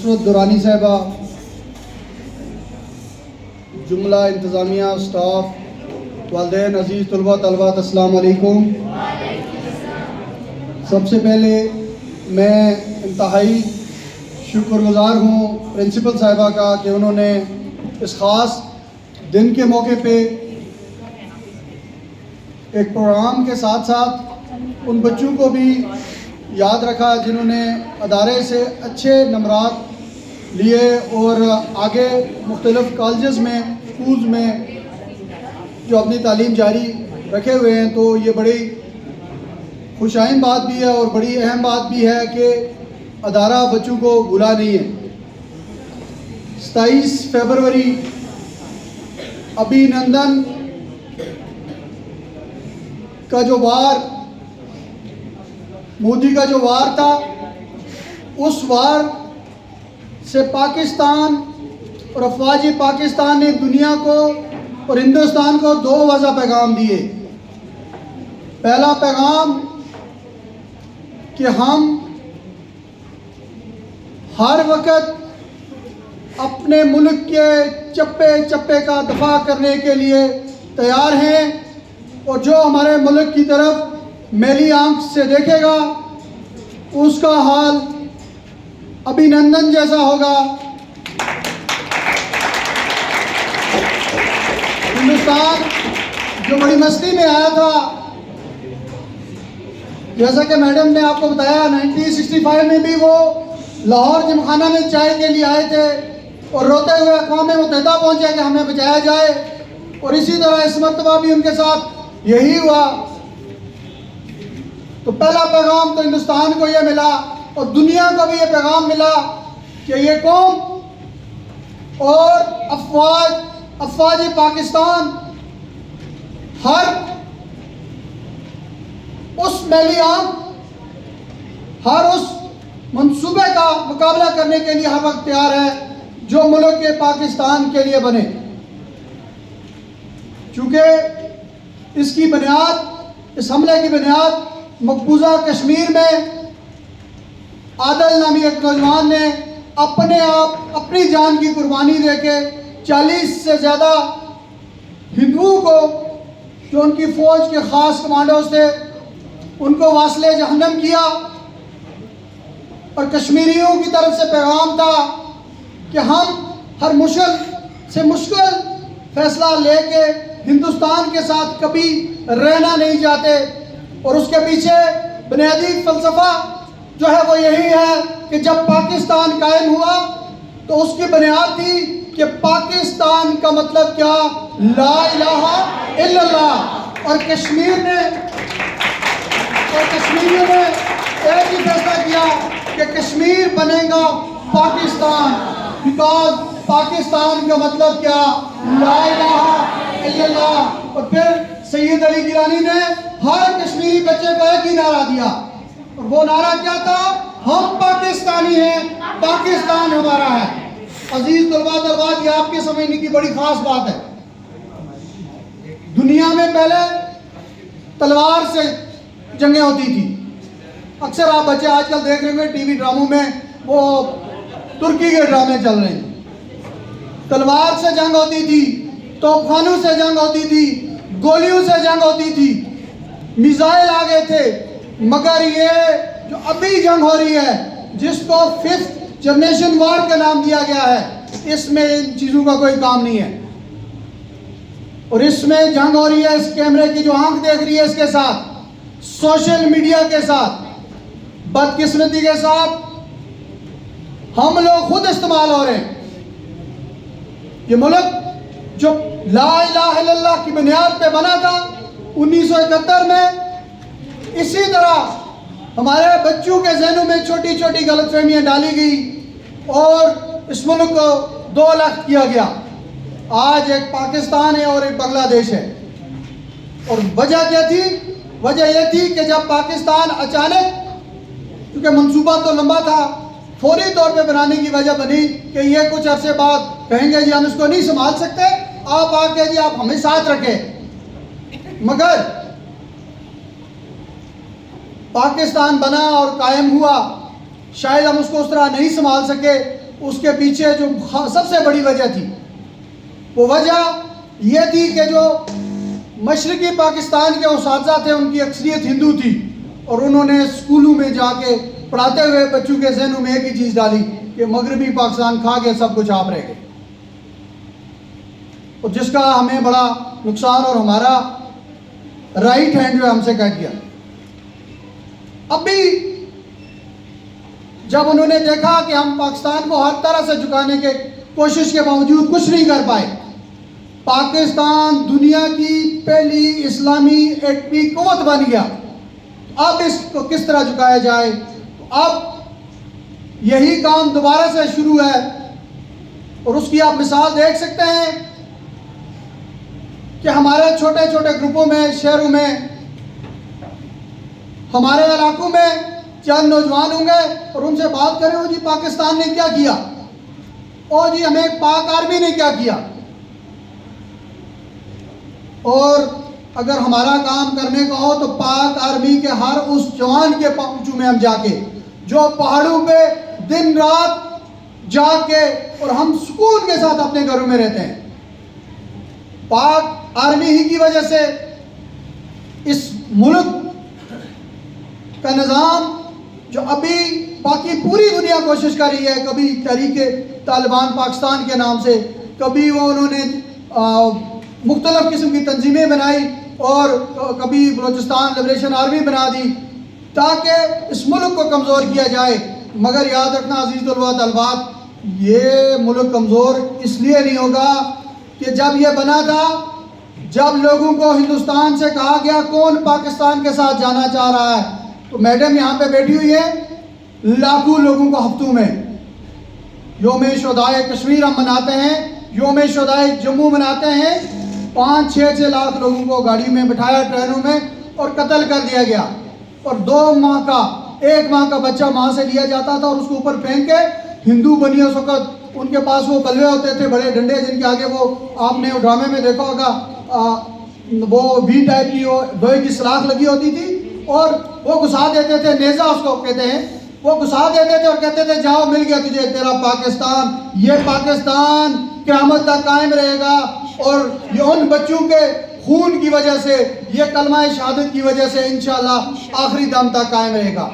नुसरत दुरानी साहिबा, जुमला इंतज़ामिया, स्टाफ, वालिदैन, अज़ीज़ तलबा तलबात, अस्सलाम वालेकुम। सबसे पहले मैं इंतहाई शुक्रगुज़ार हूँ प्रिंसिपल साहिबा का कि उन्होंने इस ख़ास दिन के मौके पे एक प्रोग्राम के साथ साथ उन बच्चों को भी याद रखा जिन्होंने अदारे से अच्छे नंबरात लिए और आगे मुख्तलिफ़ कॉलेज़ में, स्कूल्स में जो अपनी तालीम जारी रखे हुए हैं। तो ये बड़ी खुशाइन बात भी है और बड़ी अहम बात भी है कि अदारा बच्चों को भूला नहीं है। 27 फरवरी अभिनंदन का जो वार, मोदी का जो वार था, उस वार से पाकिस्तान और अफवाज पाकिस्तान ने दुनिया को और हिंदुस्तान को दो वजह पैगाम दिए। पहला पैगाम कि हम हर वक्त अपने मुल्क के चप्पे चप्पे का दफा करने के लिए तैयार हैं और जो हमारे मुल्क की तरफ मैली आंख से देखेगा उसका हाल अभिनंदन जैसा होगा। हिंदुस्तान जो बड़ी मस्ती में आया था, जैसा कि मैडम ने आपको बताया, 1965 में भी वो लाहौर जिमखाना में चाय के लिए आए थे और रोते हुए अक़वाम मुत्तहिदा पहुँचे कि हमें बचाया जाए। और इसी तरह इस मरतबा भी उनके साथ यही हुआ। तो पहला पैगाम तो हिंदुस्तान को यह मिला और दुनिया को भी ये पैगाम मिला कि ये कौम और अफवाज पाकिस्तान हर उस मैली आंख, हर उस मंसूबे का मुकाबला करने के लिए हर वक्त तैयार है जो मुल्क के पाकिस्तान के लिए बने। चूँकि इसकी बुनियाद, इस हमले की बुनियाद मकबूजा कश्मीर में आदल नामी एक नौजवान ने अपने आप अपनी जान की कुर्बानी देके 40 से ज़्यादा हिंदुओं को, जो उनकी फ़ौज के ख़ास कमांडोज थे, उनको वास्ले जहन्नम किया। और कश्मीरियों की तरफ से पैगाम था कि हम हर मुश्किल से मुश्किल फ़ैसला लेके हिंदुस्तान के साथ कभी रहना नहीं चाहते। और उसके पीछे बुनियादी फ़लसफ़ा जो है वो यही है कि जब पाकिस्तान कायम हुआ तो उसकी बुनियाद थी कि पाकिस्तान का मतलब क्या, ला इलाहा इल्लल्लाह। और कश्मीरियों ने एक ही फैसला किया कि कश्मीर बनेगा पाकिस्तान, बिकॉज पाकिस्तान का मतलब क्या, ला इलाहा इल्लल्लाह। और फिर सैयद अली गिलानी ने हर कश्मीरी बच्चे को एक ही नारा दिया और वो नारा क्या था, हम पाकिस्तानी हैं, पाकिस्तान हमारा है। अजीज तलबा तलबात, ये आपके समझने की बड़ी खास बात है। दुनिया में पहले तलवार से जंगें होती थी। अक्सर आप बच्चे आजकल देख रहे होंगे टीवी ड्रामों में, वो तुर्की के ड्रामे चल रहे हैं। तलवार से जंग होती थी, तोपखानों से जंग होती थी, गोलियों से जंग होती थी, मिसाइल आ गए थे। मगर ये जो अभी जंग हो रही है, जिसको 5th जनरेशन वार का नाम दिया गया है, इसमें इन चीज़ों का कोई काम नहीं है। और इसमें जंग हो रही है इस कैमरे की जो आंख देख रही है इसके साथ, सोशल मीडिया के साथ, बदकिस्मती के साथ हम लोग खुद इस्तेमाल हो रहे हैं। ये मुल्क जो ला इलाहा इल्लल्लाह की बुनियाद पे बना था 1971 में, इसी तरह हमारे बच्चों के जहनों में छोटी छोटी गलतफहमियां डाली गई और इस मुल्क को 2 अलग किया गया। आज एक पाकिस्तान है और एक बांग्लादेश है। और वजह क्या थी? वजह यह थी कि जब पाकिस्तान अचानक, क्योंकि मंसूबा तो लंबा था, फौरी तौर पे बनाने की वजह बनी कि ये कुछ अरसे बाद कहेंगे जी हम इसको नहीं संभाल सकते, आप आके जी आप हमें साथ रखें। मगर पाकिस्तान बना और कायम हुआ, शायद हम उसको उस तरह नहीं संभाल सके उसके पीछे जो सबसे बड़ी वजह थी, वो वजह ये थी कि जो मशरक़ी पाकिस्तान के उस्ताद थे उनकी अक्सरियत हिंदू थी, और उन्होंने स्कूलों में जाके पढ़ाते हुए बच्चों के जहनों में एक ही चीज़ डाली कि मगरबी पाकिस्तान खा के सब कुछ आप रह गए, और जिसका हमें बड़ा नुकसान और हमारा राइट हैंड जो हमसे कट गया। अब भी जब उन्होंने देखा कि हम पाकिस्तान को हर तरह से झुकाने के कोशिश के बावजूद कुछ नहीं कर पाए, पाकिस्तान दुनिया की पहली इस्लामी एटमी कुव्वत बन गया, अब इसको किस तरह झुकाया जाए। तो अब यही काम दोबारा से शुरू है, और उसकी आप मिसाल देख सकते हैं कि हमारे छोटे छोटे ग्रुपों में, शहरों में, हमारे इलाकों में चंद नौजवान होंगे और उनसे बात करें, ओ जी पाकिस्तान ने क्या किया, ओ जी हमें पाक आर्मी ने क्या किया। और अगर हमारा काम करने का हो तो पाक आर्मी के हर उस जवान के पहुंचू में हम जाके, जो पहाड़ों पे दिन रात जाके, और हम सुकून के साथ अपने घरों में रहते हैं। पाक आर्मी ही की वजह से इस मुल्क का निज़ाम, जो अभी बाकी पूरी दुनिया कोशिश कर रही है, कभी तहरीक तालिबान पाकिस्तान के नाम से, कभी वो उन्होंने मुख्तलिफ किस्म की तंजीमें बनाई, और कभी बलूचिस्तान लिबरेशन आर्मी बना दी ताकि इस मुल्क को कमज़ोर किया जाए। मगर याद रखना अज़ीज़ तलबात, ये मुल्क कमज़ोर इसलिए नहीं होगा कि जब ये बना था, जब लोगों को हिंदुस्तान से कहा गया कौन पाकिस्तान के साथ जाना चाह रहा है, तो मैडम यहाँ पे बैठी हुई है, लाखों लोगों को हफ्तों में योम शुहदाए कश्मीर हम मनाते हैं, योम शुहदाए जम्मू मनाते हैं, 5-6 लाख लोगों को गाड़ी में बिठाया, ट्रेनों में, और कत्ल कर दिया गया। और 1 माह का बच्चा माँ से लिया जाता था और उसको ऊपर फेंक के, हिंदू बनिए उस वक्त उनके पास वो कलवे होते थे, बड़े डंडे, जिनके आगे वो आपने ड्रामे में देखा होगा, वो वी टाइप की लोहे की सलाख लगी होती थी, और वो घुसा देते थे, नेज़ा उसको कहते हैं, वो घुसा देते थे और कहते थे जाओ मिल गया तुझे तेरा पाकिस्तान। ये पाकिस्तान क़यामत तक कायम रहेगा, और ये उन बच्चों के खून की वजह से, ये कलमा शहादत की वजह से इंशाअल्लाह आखिरी दम तक कायम रहेगा।